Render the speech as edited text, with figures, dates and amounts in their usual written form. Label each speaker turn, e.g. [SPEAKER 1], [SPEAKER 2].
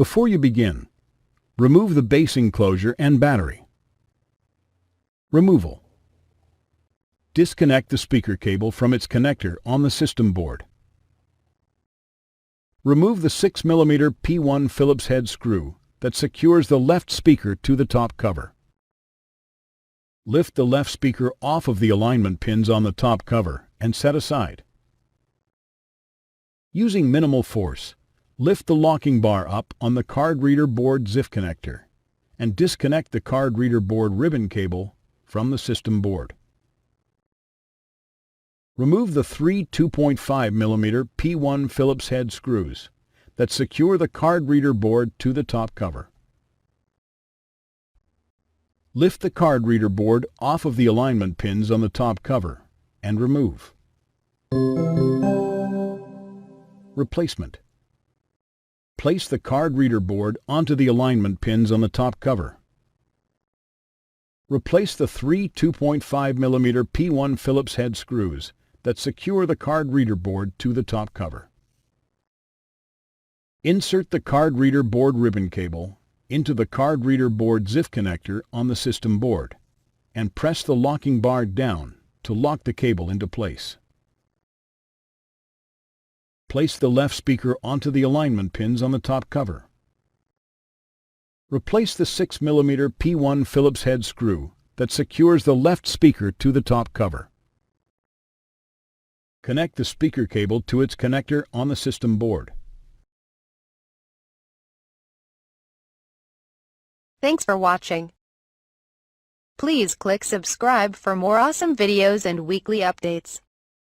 [SPEAKER 1] Before you begin, remove the base enclosure and battery. Removal. Disconnect the speaker cable from its connector on the system board. Remove the 6mm P1 Phillips head screw that secures the left speaker to the top cover. Lift the left speaker off of the alignment pins on the top cover and set aside. Using minimal force, lift the locking bar up on the card reader board ZIF connector and disconnect the card reader board ribbon cable from the system board. Remove the three 2.5mm P1 Phillips head screws that secure the card reader board to the top cover. Lift the card reader board off of the alignment pins on the top cover and remove. Replacement. Place the card reader board onto the alignment pins on the top cover. Replace the three 2.5mm P1 Phillips head screws that secure the card reader board to the top cover. Insert the card reader board ribbon cable into the card reader board ZIF connector on the system board and press the locking bar down to lock the cable into place. Place the left speaker onto the alignment pins on the top cover. Replace the 6mm P1 Phillips head screw that secures the left speaker to the top cover. Connect the speaker cable to its connector on the system board.
[SPEAKER 2] Thanks for watching. Please click subscribe for more awesome videos and weekly updates.